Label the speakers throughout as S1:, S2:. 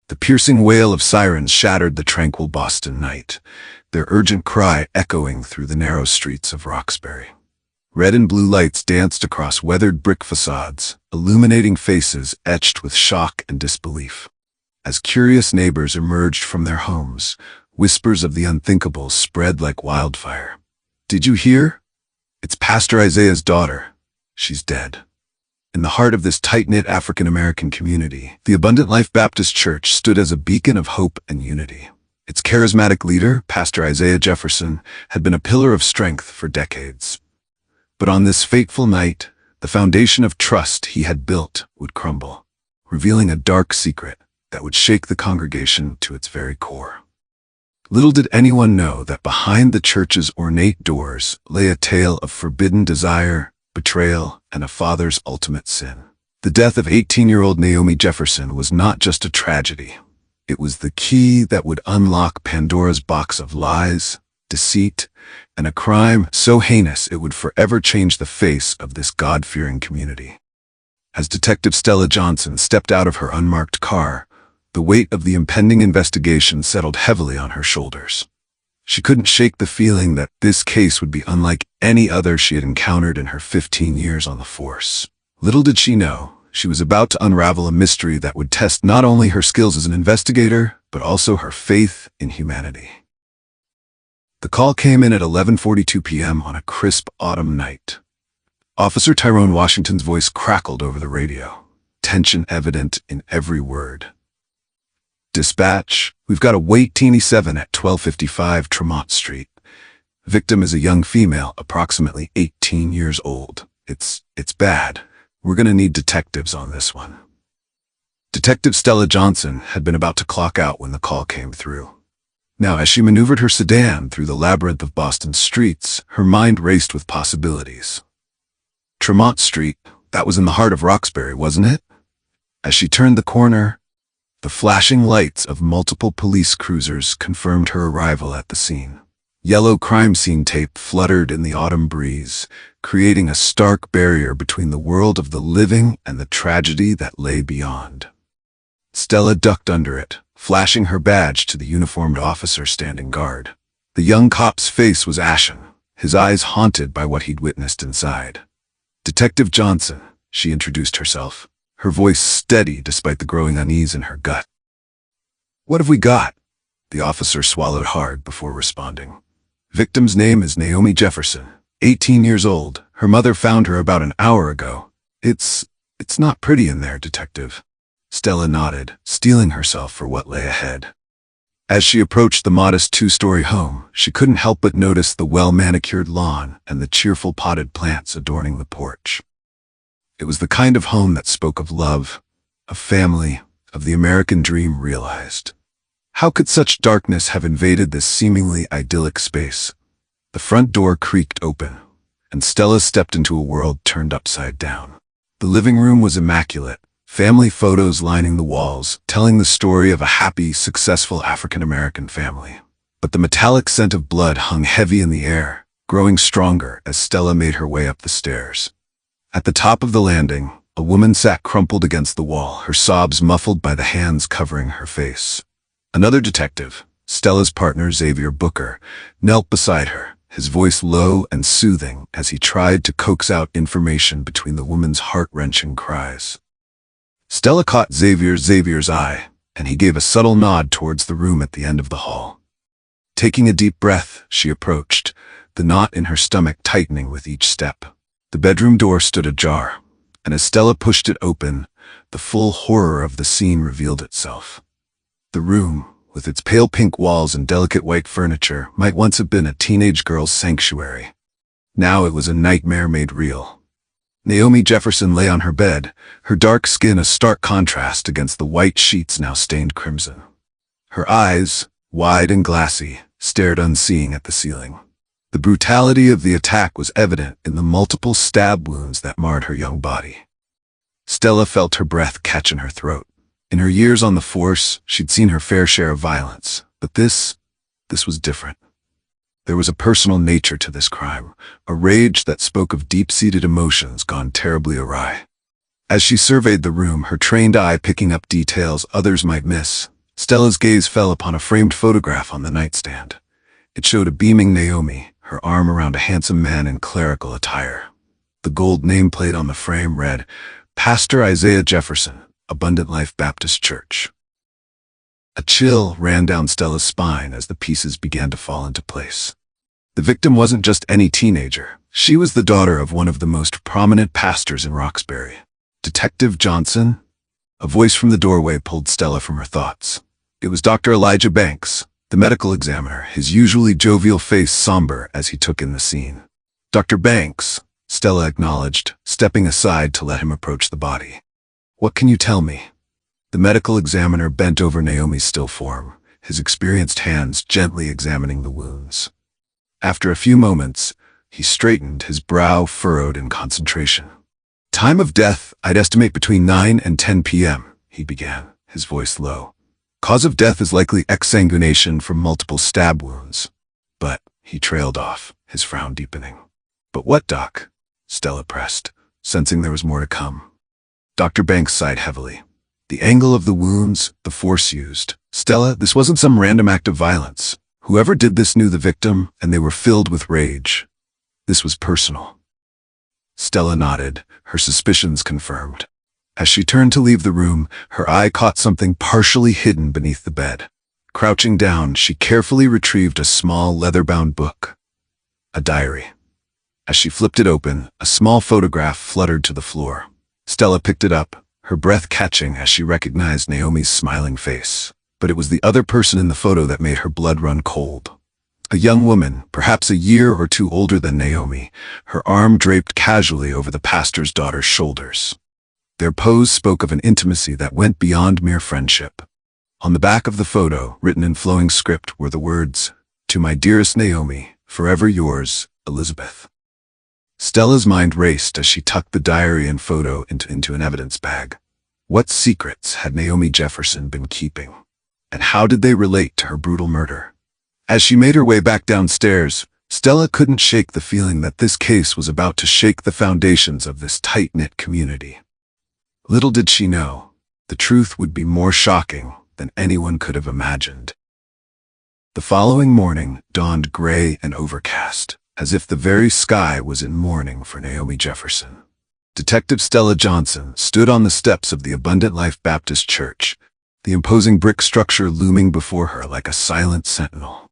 S1: The piercing wail of sirens shattered the tranquil Boston night, their urgent cry echoing through the narrow streets of Roxbury. Red and blue lights danced across weathered brick facades, illuminating faces etched with shock and disbelief. As curious neighbors emerged from their homes, whispers of the unthinkable spread like wildfire. "Did you hear? It's Pastor Isaiah's daughter. She's dead." In the heart of this tight-knit African-American community, the Abundant Life Baptist Church stood as a beacon of hope and unity. Its charismatic leader, Pastor Isaiah Jefferson, had been a pillar of strength for decades. But on this fateful night, the foundation of trust he had built would crumble, revealing a dark secret that would shake the congregation to its very core. Little did anyone know that behind the church's ornate doors lay a tale of forbidden desire, betrayal, and a father's ultimate sin. The death of 18-year-old Naomi Jefferson was not just a tragedy. It was the key that would unlock Pandora's box of lies, deceit, and a crime so heinous it would forever change the face of this God-fearing community. As Detective Stella Johnson stepped out of her unmarked car, the weight of the impending investigation settled heavily on her shoulders. She couldn't shake the feeling that this case would be unlike any other she had encountered in her 15 years on the force. Little did she know, she was about to unravel a mystery that would test not only her skills as an investigator, but also her faith in humanity. The call came in at 11:42 p.m. on a crisp autumn night. Officer Tyrone Washington's voice crackled over the radio, tension evident in every word. "Dispatch, we've got a Wait Teeny 7 at 1255 Tremont Street. Victim is a young female, approximately 18 years old. It's bad. We're gonna need detectives on this one." Detective Stella Johnson had been about to clock out when the call came through. Now, as she maneuvered her sedan through the labyrinth of Boston's streets, her mind raced with possibilities. Tremont Street, that was in the heart of Roxbury, wasn't it? As she turned the corner, the flashing lights of multiple police cruisers confirmed her arrival at the scene. Yellow crime scene tape fluttered in the autumn breeze, creating a stark barrier between the world of the living and the tragedy that lay beyond. Stella ducked under it, flashing her badge to the uniformed officer standing guard. The young cop's face was ashen, his eyes haunted by what he'd witnessed inside. "Detective Johnson," she introduced herself, her voice steady despite the growing unease in her gut. "What have we got?" The officer swallowed hard before responding. "Victim's name is Naomi Jefferson, 18 years old. Her mother found her about an hour ago. It's not pretty in there, Detective." Stella nodded, steeling herself for what lay ahead. As she approached the modest two-story home, she couldn't help but notice the well-manicured lawn and the cheerful potted plants adorning the porch. It was the kind of home that spoke of love, of family, of the American dream realized. How could such darkness have invaded this seemingly idyllic space? The front door creaked open, and Stella stepped into a world turned upside down. The living room was immaculate, family photos lining the walls, telling the story of a happy, successful African-American family. But the metallic scent of blood hung heavy in the air, growing stronger as Stella made her way up the stairs. At the top of the landing, a woman sat crumpled against the wall, her sobs muffled by the hands covering her face. Another detective, Stella's partner Xavier Booker, knelt beside her, his voice low and soothing as he tried to coax out information between the woman's heart-wrenching cries. Stella caught Xavier's eye, and he gave a subtle nod towards the room at the end of the hall. Taking a deep breath, she approached, the knot in her stomach tightening with each step. The bedroom door stood ajar, and as Stella pushed it open, the full horror of the scene revealed itself. The room, with its pale pink walls and delicate white furniture, might once have been a teenage girl's sanctuary. Now it was a nightmare made real. Naomi Jefferson lay on her bed, her dark skin a stark contrast against the white sheets now stained crimson. Her eyes, wide and glassy, stared unseeing at the ceiling. The brutality of the attack was evident in the multiple stab wounds that marred her young body. Stella felt her breath catch in her throat. In her years on the force, she'd seen her fair share of violence, but this was different. There was a personal nature to this crime, a rage that spoke of deep-seated emotions gone terribly awry. As she surveyed the room, her trained eye picking up details others might miss, Stella's gaze fell upon a framed photograph on the nightstand. It showed a beaming Naomi, her arm around a handsome man in clerical attire. The gold nameplate on the frame read, Pastor Isaiah Jefferson, Abundant Life Baptist Church. A chill ran down Stella's spine as the pieces began to fall into place. The victim wasn't just any teenager. She was the daughter of one of the most prominent pastors in Roxbury. Detective Johnson? A voice from the doorway pulled Stella from her thoughts. It was Dr. Elijah Banks, the medical examiner, his usually jovial face somber as he took in the scene. Dr. Banks, Stella acknowledged, stepping aside to let him approach the body. What can you tell me? The medical examiner bent over Naomi's still form, his experienced hands gently examining the wounds. After a few moments, he straightened, his brow furrowed in concentration. Time of death, I'd estimate between 9 and 10 p.m., he began, his voice low. Cause of death is likely exsanguination from multiple stab wounds. But, he trailed off, his frown deepening. But what, Doc? Stella pressed, sensing there was more to come. Dr. Banks sighed heavily. The angle of the wounds, the force used. Stella, this wasn't some random act of violence. Whoever did this knew the victim, and they were filled with rage. This was personal. Stella nodded, her suspicions confirmed. As she turned to leave the room, her eye caught something partially hidden beneath the bed. Crouching down, she carefully retrieved a small leather-bound book. A diary. As she flipped it open, a small photograph fluttered to the floor. Stella picked it up, her breath catching as she recognized Naomi's smiling face. But it was the other person in the photo that made her blood run cold. A young woman, perhaps a year or two older than Naomi, her arm draped casually over the pastor's daughter's shoulders. Their pose spoke of an intimacy that went beyond mere friendship. On the back of the photo, written in flowing script, were the words, To my dearest Naomi, forever yours, Elizabeth. Stella's mind raced as she tucked the diary and photo into an evidence bag. What secrets had Naomi Jefferson been keeping? And how did they relate to her brutal murder? As she made her way back downstairs, Stella couldn't shake the feeling that this case was about to shake the foundations of this tight-knit community. Little did she know, the truth would be more shocking than anyone could have imagined. The following morning dawned gray and overcast, as if the very sky was in mourning for Naomi Jefferson. Detective Stella Johnson stood on the steps of the Abundant Life Baptist Church, the imposing brick structure looming before her like a silent sentinel.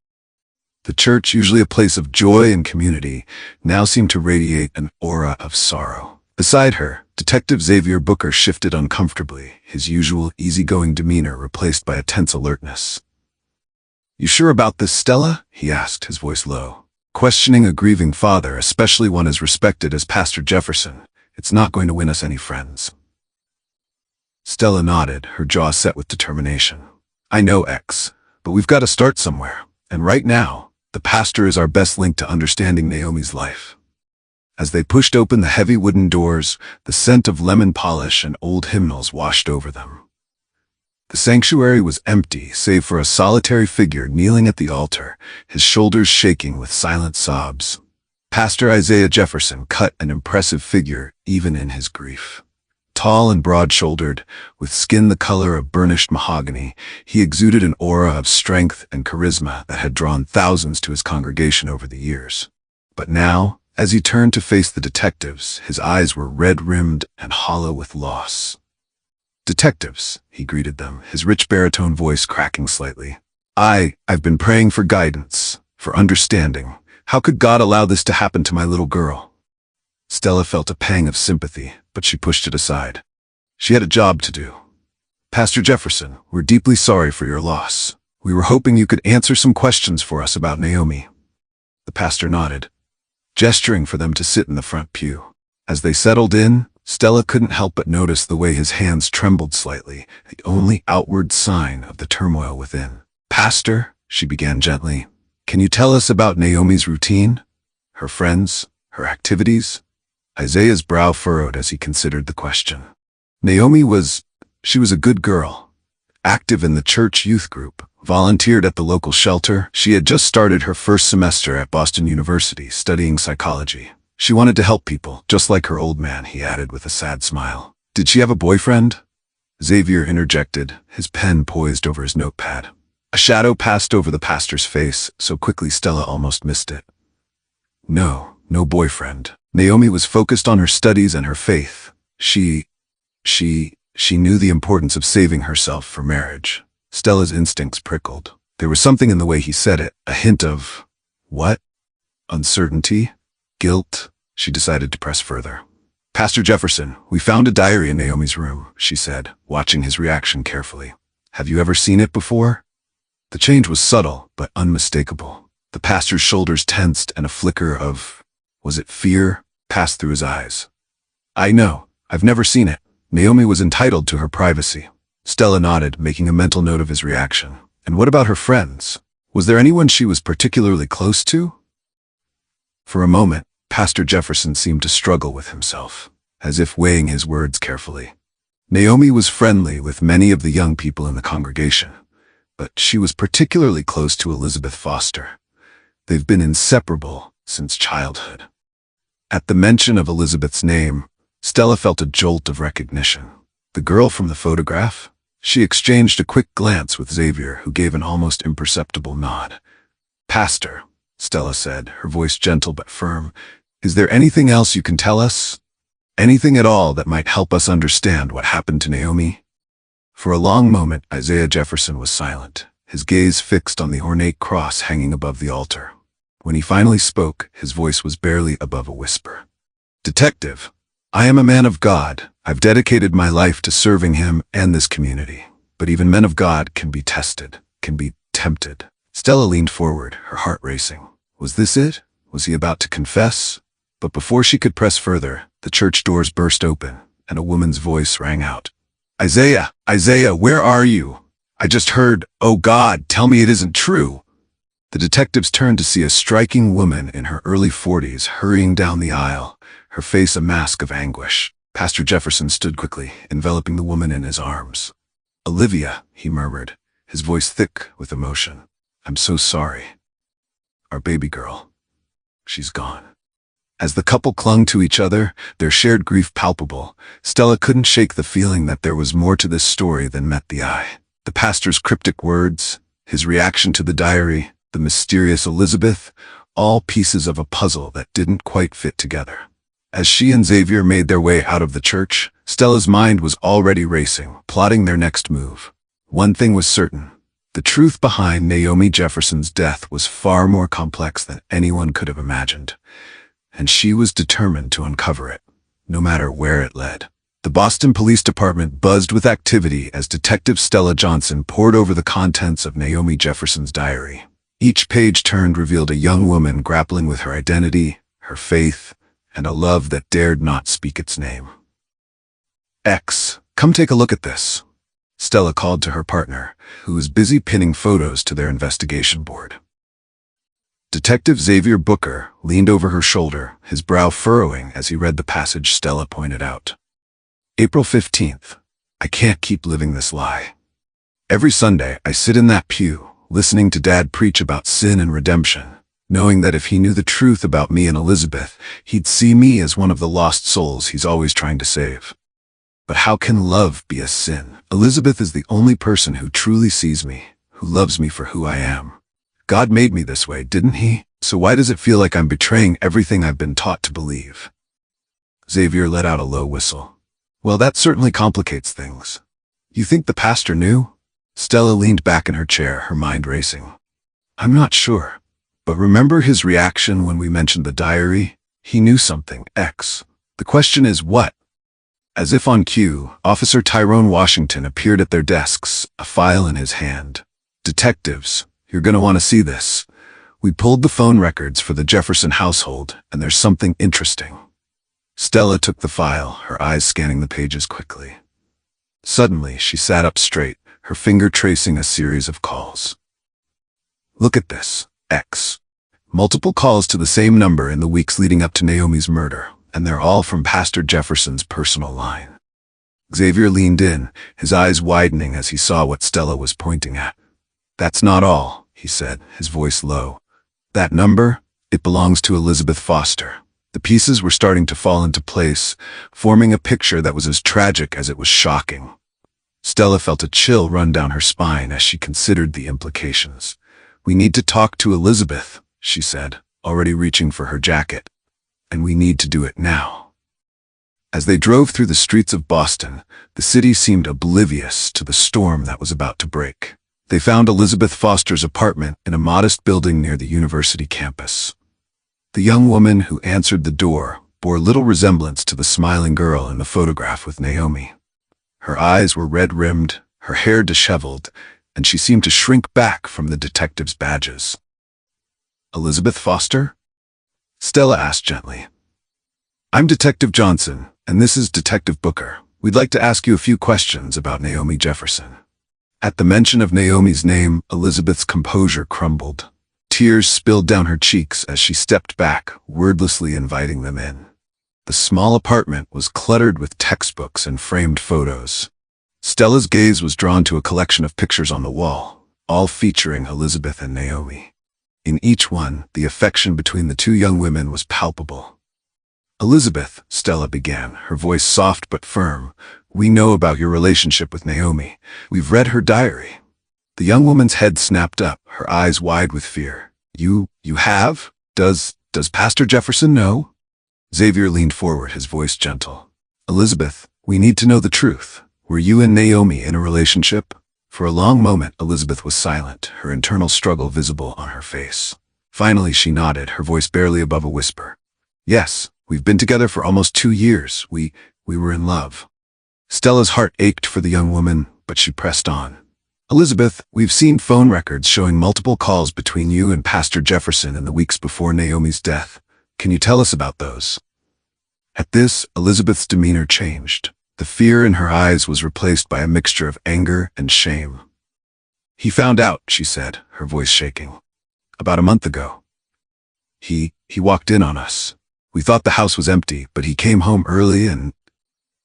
S1: The church, usually a place of joy and community, now seemed to radiate an aura of sorrow. Beside her, Detective Xavier Booker shifted uncomfortably, his usual easygoing demeanor replaced by a tense alertness. You sure about this, Stella? He asked, his voice low. Questioning a grieving father, especially one as respected as Pastor Jefferson, it's not going to win us any friends. Stella nodded, her jaw set with determination. I know, X, but we've got to start somewhere. And right now, the pastor is our best link to understanding Naomi's life. As they pushed open the heavy wooden doors, the scent of lemon polish and old hymnals washed over them. The sanctuary was empty, save for a solitary figure kneeling at the altar, his shoulders shaking with silent sobs. Pastor Isaiah Jefferson cut an impressive figure even in his grief. Tall and broad-shouldered, with skin the color of burnished mahogany, he exuded an aura of strength and charisma that had drawn thousands to his congregation over the years. But now, as he turned to face the detectives, his eyes were red-rimmed and hollow with loss. Detectives, he greeted them, his rich baritone voice cracking slightly. I've been praying for guidance, for understanding. How could God allow this to happen to my little girl? Stella felt a pang of sympathy, but she pushed it aside. She had a job to do. Pastor Jefferson, we're deeply sorry for your loss. We were hoping you could answer some questions for us about Naomi. The pastor nodded, gesturing for them to sit in the front pew. As they settled in, Stella couldn't help but notice the way his hands trembled slightly, the only outward sign of the turmoil within. Pastor, she began gently, can you tell us about Naomi's routine? Her friends? Her activities? Isaiah's brow furrowed as he considered the question. Naomi was a good girl. Active in the church youth group, volunteered at the local shelter. She had just started her first semester at Boston University studying psychology. She wanted to help people, just like her old man, he added with a sad smile. Did she have a boyfriend? Xavier interjected, his pen poised over his notepad. A shadow passed over the pastor's face, so quickly Stella almost missed it. No boyfriend. Naomi was focused on her studies and her faith. She knew the importance of saving herself for marriage. Stella's instincts prickled. There was something in the way he said it, a hint of, what? Uncertainty? Guilt? She decided to press further. Pastor Jefferson, we found a diary in Naomi's room, she said, watching his reaction carefully. Have you ever seen it before? The change was subtle, but unmistakable. The pastor's shoulders tensed and a flicker of, was it fear, passed through his eyes. I know. I've never seen it. Naomi was entitled to her privacy. Stella nodded, making a mental note of his reaction. And what about her friends? Was there anyone she was particularly close to? For a moment, Pastor Jefferson seemed to struggle with himself, as if weighing his words carefully. Naomi was friendly with many of the young people in the congregation, but she was particularly close to Elizabeth Foster. They've been inseparable since childhood. At the mention of Elizabeth's name, Stella felt a jolt of recognition. The girl from the photograph? She exchanged a quick glance with Xavier, who gave an almost imperceptible nod. Pastor, Stella said, her voice gentle but firm, is there anything else you can tell us? Anything at all that might help us understand what happened to Naomi? For a long moment, Isaiah Jefferson was silent, his gaze fixed on the ornate cross hanging above the altar. When he finally spoke, his voice was barely above a whisper. Detective, I am a man of God. I've dedicated my life to serving him and this community. But even men of God can be tested, can be tempted. Stella leaned forward, her heart racing. Was this it? Was he about to confess? But before she could press further, the church doors burst open, and a woman's voice rang out. Isaiah, where are you? I just heard, oh God, tell me it isn't true. The detectives turned to see a striking woman in her early 40s hurrying down the aisle, her face a mask of anguish. Pastor Jefferson stood quickly, enveloping the woman in his arms. Olivia, he murmured, his voice thick with emotion. I'm so sorry. Our baby girl. She's gone. As the couple clung to each other, their shared grief palpable, Stella couldn't shake the feeling that there was more to this story than met the eye. The pastor's cryptic words, his reaction to the diary, the mysterious Elizabeth, all pieces of a puzzle that didn't quite fit together. As she and Xavier made their way out of the church, Stella's mind was already racing, plotting their next move. One thing was certain. The truth behind Naomi Jefferson's death was far more complex than anyone could have imagined, and she was determined to uncover it, no matter where it led. The Boston Police Department buzzed with activity as Detective Stella Johnson pored over the contents of Naomi Jefferson's diary. Each page turned revealed a young woman grappling with her identity, her faith, and a love that dared not speak its name. X, come take a look at this. Stella called to her partner, who was busy pinning photos to their investigation board. Detective Xavier Booker leaned over her shoulder, his brow furrowing as he read the passage Stella pointed out. April 15th. I can't keep living this lie. Every Sunday, I sit in that pew, listening to Dad preach about sin and redemption, knowing that if he knew the truth about me and Elizabeth, he'd see me as one of the lost souls he's always trying to save. But how can love be a sin? Elizabeth is the only person who truly sees me, who loves me for who I am. God made me this way, didn't he? So why does it feel like I'm betraying everything I've been taught to believe? Xavier let out a low whistle. Well, that certainly complicates things. You think the pastor knew? Stella leaned back in her chair, her mind racing. I'm not sure. But remember his reaction when we mentioned the diary? He knew something, X. The question is what? As if on cue, Officer Tyrone Washington appeared at their desks, a file in his hand. Detectives, you're going to want to see this. We pulled the phone records for the Jefferson household, and there's something interesting. Stella took the file, her eyes scanning the pages quickly. Suddenly, she sat up straight, her finger tracing a series of calls. Look at this, X. Multiple calls to the same number in the weeks leading up to Naomi's murder, and they're all from Pastor Jefferson's personal line. Xavier leaned in, his eyes widening as he saw what Stella was pointing at. That's not all, he said, his voice low. That number, it belongs to Elizabeth Foster. The pieces were starting to fall into place, forming a picture that was as tragic as it was shocking. Stella felt a chill run down her spine as she considered the implications. "We need to talk to Elizabeth," she said, already reaching for her jacket. "And we need to do it now." As they drove through the streets of Boston, the city seemed oblivious to the storm that was about to break. They found Elizabeth Foster's apartment in a modest building near the university campus. The young woman who answered the door bore little resemblance to the smiling girl in the photograph with Naomi. Her eyes were red-rimmed, her hair disheveled, and she seemed to shrink back from the detective's badges. "Elizabeth Foster?" Stella asked gently. "I'm Detective Johnson, and this is Detective Booker. We'd like to ask you a few questions about Naomi Jefferson." At the mention of Naomi's name, Elizabeth's composure crumbled. Tears spilled down her cheeks as she stepped back, wordlessly inviting them in. The small apartment was cluttered with textbooks and framed photos. Stella's gaze was drawn to a collection of pictures on the wall, all featuring Elizabeth and Naomi. In each one, the affection between the two young women was palpable. "Elizabeth," Stella began, her voice soft but firm, "we know about your relationship with Naomi. We've read her diary." The young woman's head snapped up, her eyes wide with fear. You have? Does Pastor Jefferson know?" Xavier leaned forward, his voice gentle. "Elizabeth, we need to know the truth. Were you and Naomi in a relationship?" For a long moment, Elizabeth was silent, her internal struggle visible on her face. Finally, she nodded, her voice barely above a whisper. "Yes, we've been together for almost 2 years. We were in love." Stella's heart ached for the young woman, but she pressed on. "Elizabeth, we've seen phone records showing multiple calls between you and Pastor Jefferson in the weeks before Naomi's death. Can you tell us about those?" At this, Elizabeth's demeanor changed. The fear in her eyes was replaced by a mixture of anger and shame. "He found out," she said, her voice shaking. "About a month ago. He walked in on us. We thought the house was empty, but he came home early and—"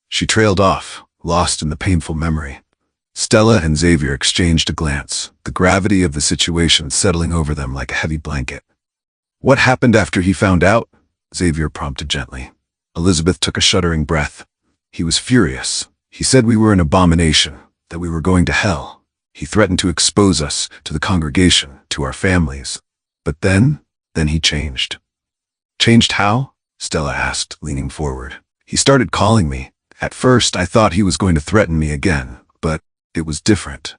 S1: She trailed off, lost in the painful memory. Stella and Xavier exchanged a glance, the gravity of the situation settling over them like a heavy blanket. "What happened after he found out?" Xavier prompted gently. Elizabeth took a shuddering breath. "He was furious. He said we were an abomination, that we were going to hell. He threatened to expose us to the congregation, to our families. But then he changed." "Changed how?" Stella asked, leaning forward. "He started calling me. At first, I thought he was going to threaten me again, but it was different.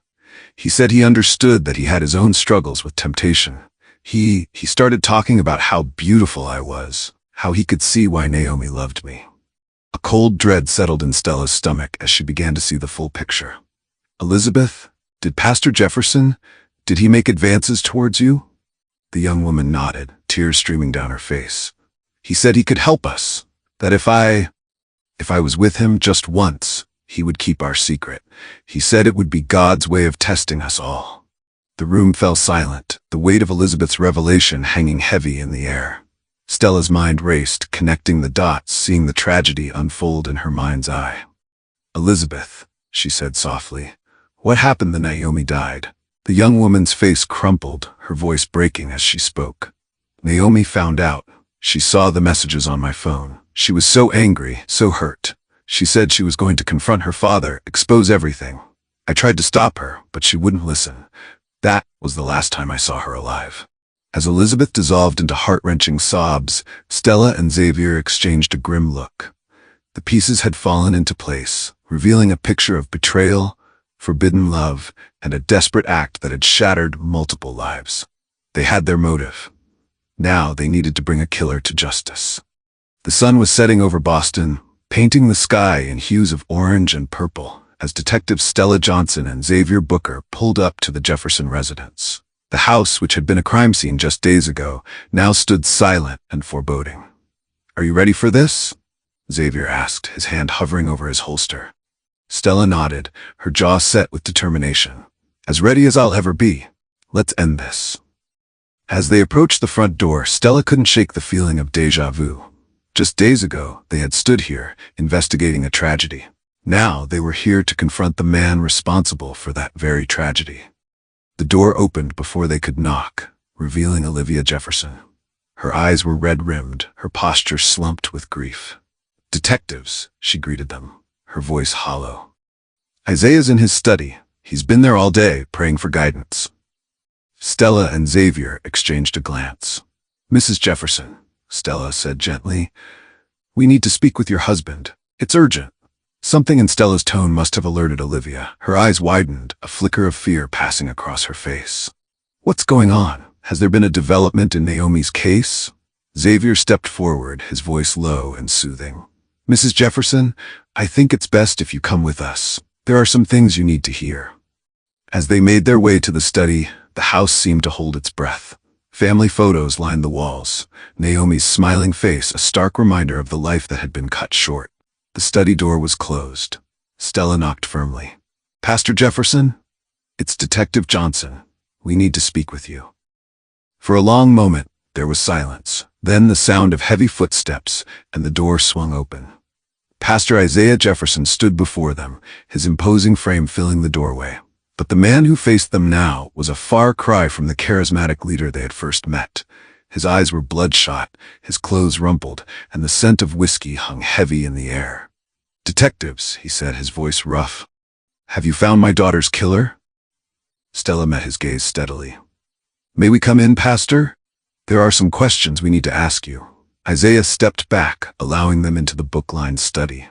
S1: He said he understood that he had his own struggles with temptation. He started talking about how beautiful I was, how he could see why Naomi loved me." A cold dread settled in Stella's stomach as she began to see the full picture. "Elizabeth, did Pastor Jefferson, did he make advances towards you?" The young woman nodded, tears streaming down her face. "He said he could help us, that if I was with him just once, he would keep our secret. He said it would be God's way of testing us all." The room fell silent, the weight of Elizabeth's revelation hanging heavy in the air. Stella's mind raced, connecting the dots, seeing the tragedy unfold in her mind's eye. "Elizabeth," she said softly, "what happened the night Naomi died?" The young woman's face crumpled, her voice breaking as she spoke. "Naomi found out. She saw the messages on my phone. She was so angry, so hurt. She said she was going to confront her father, expose everything. I tried to stop her, but she wouldn't listen. That was the last time I saw her alive." As Elizabeth dissolved into heart-wrenching sobs, Stella and Xavier exchanged a grim look. The pieces had fallen into place, revealing a picture of betrayal, forbidden love, and a desperate act that had shattered multiple lives. They had their motive. Now they needed to bring a killer to justice. The sun was setting over Boston, painting the sky in hues of orange and purple, as Detectives Stella Johnson and Xavier Booker pulled up to the Jefferson residence. The house, which had been a crime scene just days ago, now stood silent and foreboding. "Are you ready for this?" Xavier asked, his hand hovering over his holster. Stella nodded, her jaw set with determination. "As ready as I'll ever be. Let's end this." As they approached the front door, Stella couldn't shake the feeling of déjà vu. Just days ago, they had stood here, investigating a tragedy. Now they were here to confront the man responsible for that very tragedy. The door opened before they could knock, revealing Olivia Jefferson. Her eyes were red-rimmed, her posture slumped with grief. "Detectives," she greeted them, her voice hollow. Isaiah's in his study. He's been there all day, praying for guidance. Stella and Xavier exchanged a glance. Mrs. Jefferson, Stella said gently, we need to speak with your husband. It's urgent. Something in Stella's tone must have alerted Olivia. Her eyes widened, a flicker of fear passing across her face. What's going on? Has there been a development in Naomi's case? Xavier stepped forward, his voice low and soothing. Mrs. Jefferson, I think it's best if you come with us. There are some things you need to hear. As they made their way to the study, the house seemed to hold its breath. Family photos lined the walls, Naomi's smiling face a stark reminder of the life that had been cut short. The study door was closed. Stella knocked firmly. Pastor Jefferson? It's Detective Johnson. We need to speak with you. For a long moment, there was silence. Then the sound of heavy footsteps, and the door swung open. Pastor Isaiah Jefferson stood before them, his imposing frame filling the doorway. But the man who faced them now was a far cry from the charismatic leader they had first met. His eyes were bloodshot, his clothes rumpled, and the scent of whiskey hung heavy in the air. Detectives, he said, his voice rough. Have you found my daughter's killer? Stella met his gaze steadily. May we come in, Pastor? There are some questions we need to ask you. Isaiah stepped back, allowing them into the book-lined study.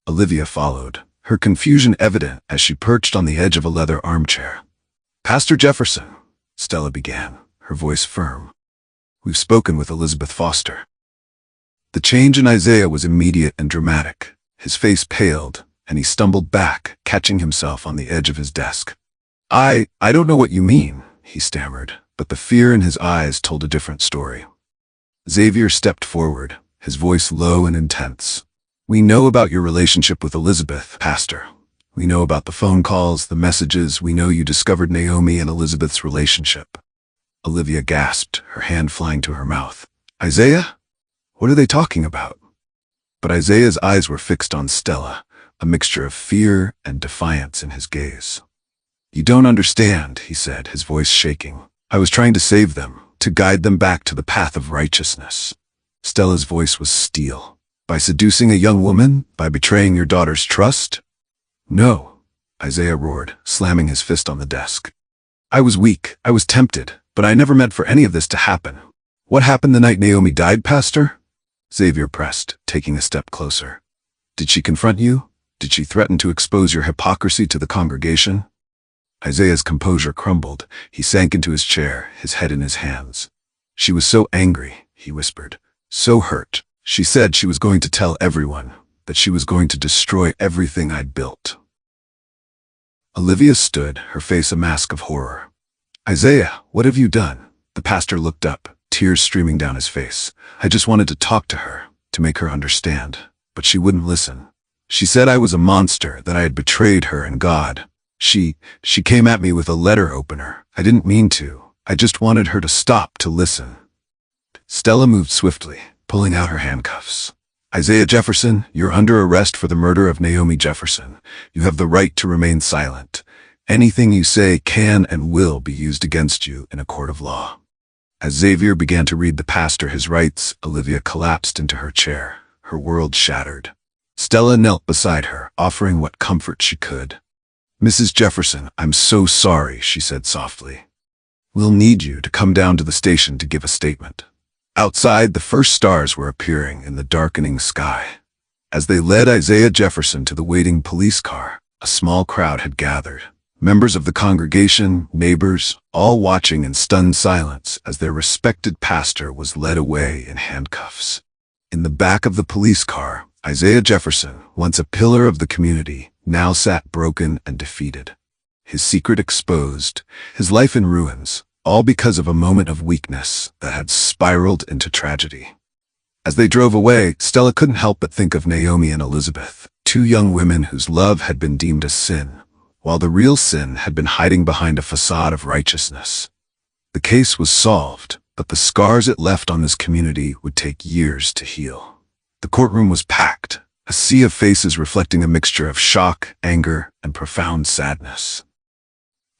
S1: Olivia followed, her confusion evident as she perched on the edge of a leather armchair. Pastor Jefferson, Stella began, her voice firm. We've spoken with Elizabeth Foster. The change in Isaiah was immediate and dramatic. His face paled, and he stumbled back, catching himself on the edge of his desk. I don't know what you mean, he stammered, but the fear in his eyes told a different story. Xavier stepped forward, his voice low and intense. We know about your relationship with Elizabeth, Pastor. We know about the phone calls, the messages. We know you discovered Naomi and Elizabeth's relationship. Olivia gasped, her hand flying to her mouth. Isaiah? What are they talking about? But Isaiah's eyes were fixed on Stella, a mixture of fear and defiance in his gaze. You don't understand, he said, his voice shaking. I was trying to save them, to guide them back to the path of righteousness. Stella's voice was steel. By seducing a young woman? By betraying your daughter's trust? No, Isaiah roared, slamming his fist on the desk. I was weak, I was tempted, but I never meant for any of this to happen. What happened the night Naomi died, Pastor? Xavier pressed, taking a step closer. Did she confront you? Did she threaten to expose your hypocrisy to the congregation? Isaiah's composure crumbled. He sank into his chair, his head in his hands. She was so angry, he whispered, so hurt. She said she was going to tell everyone, that she was going to destroy everything I'd built. Olivia stood, her face a mask of horror. Isaiah, what have you done? The pastor looked up, tears streaming down his face. I just wanted to talk to her, to make her understand, but she wouldn't listen. She said I was a monster, that I had betrayed her and God. She came at me with a letter opener. I didn't mean to. I just wanted her to stop to listen. Stella moved swiftly, pulling out her handcuffs. Isaiah Jefferson, you're under arrest for the murder of Naomi Jefferson. You have the right to remain silent. Anything you say can and will be used against you in a court of law. As Xavier began to read the pastor his rights, Olivia collapsed into her chair, her world shattered. Stella knelt beside her, offering what comfort she could. Mrs. Jefferson, I'm so sorry, she said softly. We'll need you to come down to the station to give a statement. Outside, the first stars were appearing in the darkening sky. As they led Isaiah Jefferson to the waiting police car, a small crowd had gathered. Members of the congregation, neighbors, all watching in stunned silence as their respected pastor was led away in handcuffs. In the back of the police car, Isaiah Jefferson, once a pillar of the community, now sat broken and defeated. His secret exposed, his life in ruins, all because of a moment of weakness that had spiraled into tragedy. As they drove away, Stella couldn't help but think of Naomi and Elizabeth, two young women whose love had been deemed a sin, while the real sin had been hiding behind a facade of righteousness. The case was solved, but the scars it left on this community would take years to heal. The courtroom was packed, a sea of faces reflecting a mixture of shock, anger, and profound sadness.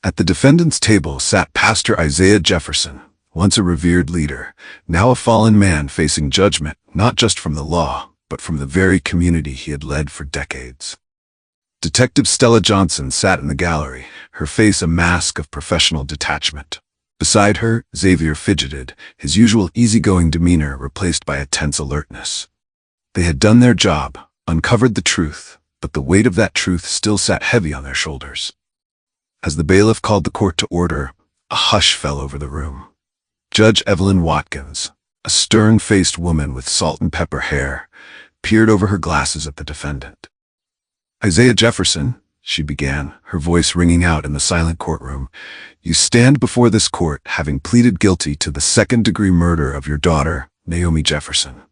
S1: At the defendant's table sat Pastor Isaiah Jefferson, once a revered leader, now a fallen man facing judgment not just from the law, but from the very community he had led for decades. Detective Stella Johnson sat in the gallery, her face a mask of professional detachment. Beside her, Xavier fidgeted, his usual easygoing demeanor replaced by a tense alertness. They had done their job, uncovered the truth, but the weight of that truth still sat heavy on their shoulders. As the bailiff called the court to order, a hush fell over the room. Judge Evelyn Watkins, a stern-faced woman with salt and pepper hair, peered over her glasses at the defendant. "Isaiah Jefferson," she began, her voice ringing out in the silent courtroom, "you stand before this court having pleaded guilty to the second-degree murder of your daughter, Naomi Jefferson.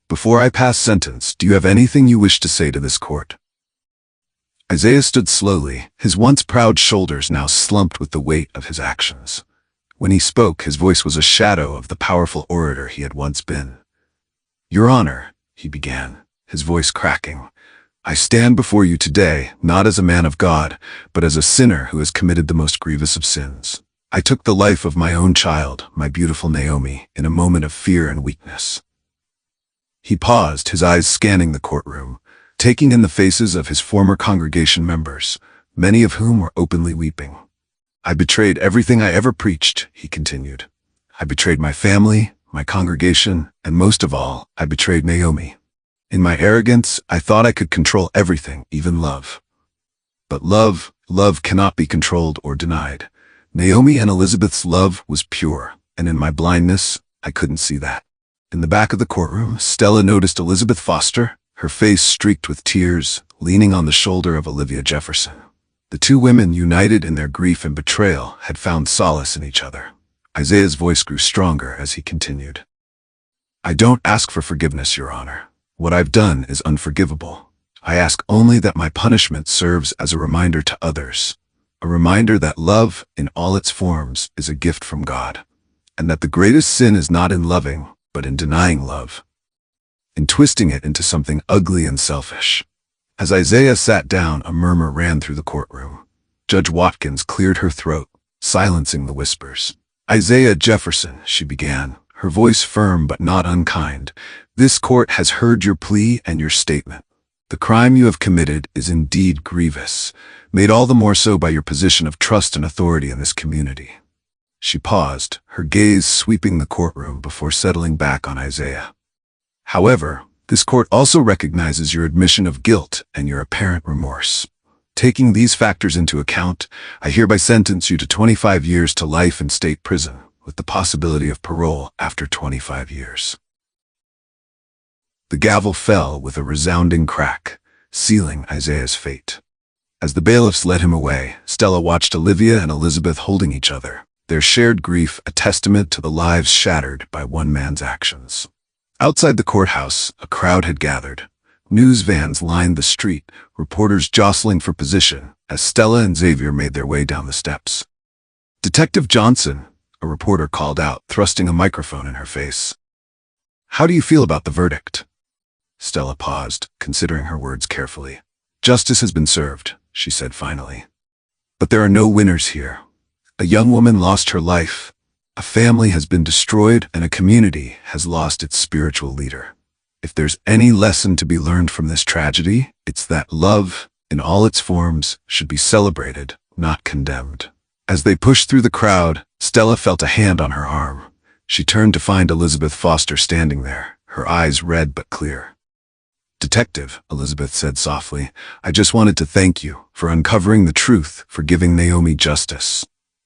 S1: Before I pass sentence, do you have anything you wish to say to this court?" Isaiah stood slowly, his once proud shoulders now slumped with the weight of his actions. When he spoke, his voice was a shadow of the powerful orator he had once been. "Your Honor," he began, his voice cracking, "I stand before you today, not as a man of God, but as a sinner who has committed the most grievous of sins. I took the life of my own child, my beautiful Naomi, in a moment of fear and weakness." He paused, his eyes scanning the courtroom, taking in the faces of his former congregation members, many of whom were openly weeping. "I betrayed everything I ever preached," he continued. "I betrayed my family, my congregation, and most of all, I betrayed Naomi. In my arrogance, I thought I could control everything, even love. But love cannot be controlled or denied. Naomi and Elizabeth's love was pure, and in my blindness, I couldn't see that." In the back of the courtroom, Stella noticed Elizabeth Foster, her face streaked with tears, leaning on the shoulder of Olivia Jefferson. The two women, united in their grief and betrayal, had found solace in each other. Isaiah's voice grew stronger as he continued. "I don't ask for forgiveness, Your Honor. What I've done is unforgivable. I ask only that my punishment serves as a reminder to others, a reminder that love, in all its forms, is a gift from God, and that the greatest sin is not in loving, but in denying love, in twisting it into something ugly and selfish." As Isaiah sat down, a murmur ran through the courtroom. Judge Watkins cleared her throat, silencing the whispers. "Isaiah Jefferson," she began, her voice firm but not unkind, "this court has heard your plea and your statement. The crime you have committed is indeed grievous, made all the more so by your position of trust and authority in this community." She paused, her gaze sweeping the courtroom before settling back on Isaiah. "However, this court also recognizes your admission of guilt and your apparent remorse. Taking these factors into account, I hereby sentence you to 25 years to life in state prison, with the possibility of parole after 25 years." The gavel fell with a resounding crack, sealing Isaiah's fate. As the bailiffs led him away, Stella watched Olivia and Elizabeth holding each other, their shared grief a testament to the lives shattered by one man's actions. Outside the courthouse, a crowd had gathered. News vans lined the street, reporters jostling for position as Stella and Xavier made their way down the steps. "Detective Johnson," a reporter called out, thrusting a microphone in her face. "How do you feel about the verdict?" Stella paused, considering her words carefully. "Justice has been served," she said finally. "But there are no winners here. A young woman lost her life, a family has been destroyed, and a community has lost its spiritual leader. If there's any lesson to be learned from this tragedy, it's that love, in all its forms, should be celebrated, not condemned." As they pushed through the crowd, Stella felt a hand on her arm. She turned to find Elizabeth Foster standing there, her eyes red but clear. "Detective," Elizabeth said softly, "I just wanted to thank you for uncovering the truth, for giving Naomi justice."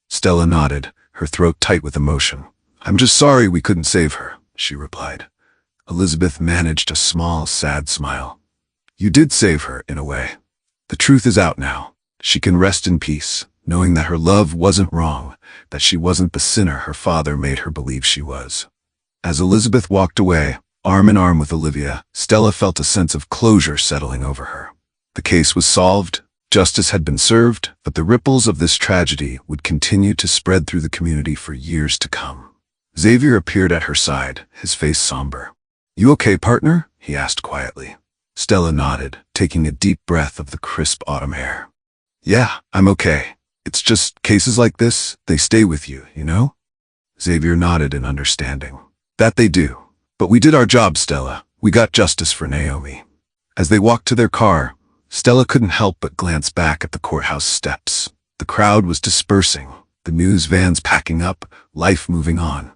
S1: Stella nodded, her throat tight with emotion. "I'm just sorry we couldn't save her," she replied. Elizabeth managed a small, sad smile. "You did save her, in a way. The truth is out now. She can rest in peace, knowing that her love wasn't wrong, that she wasn't the sinner her father made her believe she was." As Elizabeth walked away, arm in arm with Olivia, Stella felt a sense of closure settling over her. The case was solved, justice had been served, but the ripples of this tragedy would continue to spread through the community for years to come. Xavier appeared at her side, his face somber. "You okay, partner?" he asked quietly. Stella nodded, taking a deep breath of the crisp autumn air. "Yeah, I'm okay. It's just cases like this, they stay with you, you know?" Xavier nodded in understanding. "That they do. But we did our job, Stella. We got justice for Naomi." As they walked to their car, Stella couldn't help but glance back at the courthouse steps. The crowd was dispersing, the news vans packing up, life moving on.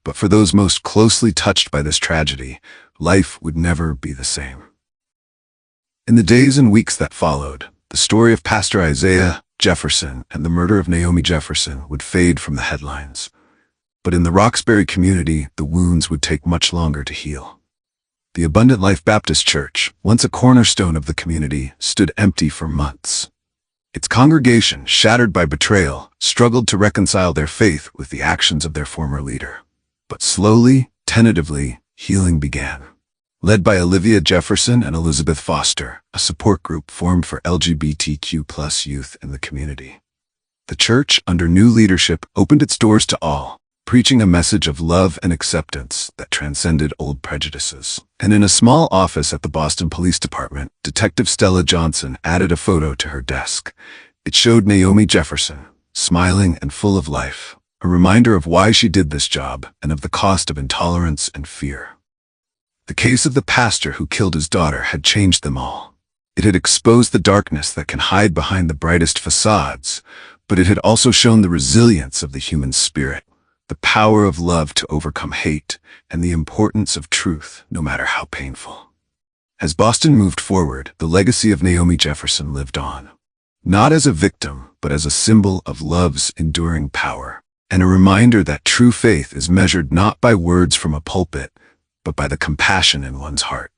S1: But for those most closely touched by this tragedy, life would never be the same. In the days and weeks that followed, the story of Pastor Isaiah Jefferson and the murder of Naomi Jefferson would fade from the headlines. But in the Roxbury community, the wounds would take much longer to heal. The Abundant Life Baptist Church, once a cornerstone of the community, stood empty for months. Its congregation, shattered by betrayal, struggled to reconcile their faith with the actions of their former leader. But slowly, tentatively, healing began. Led by Olivia Jefferson and Elizabeth Foster, a support group formed for LGBTQ+ youth in the community. The church, under new leadership, opened its doors to all, preaching a message of love and acceptance that transcended old prejudices. And in a small office at the Boston Police Department, Detective Stella Johnson added a photo to her desk. It showed Naomi Jefferson, smiling and full of life, a reminder of why she did this job and of the cost of intolerance and fear. The case of the pastor who killed his daughter had changed them all. It had exposed the darkness that can hide behind the brightest facades, but it had also shown the resilience of the human spirit, the power of love to overcome hate, and the importance of truth, no matter how painful. As Boston moved forward, the legacy of Naomi Jefferson lived on. Not as a victim, but as a symbol of love's enduring power, and a reminder that true faith is measured not by words from a pulpit, but by the compassion in one's heart.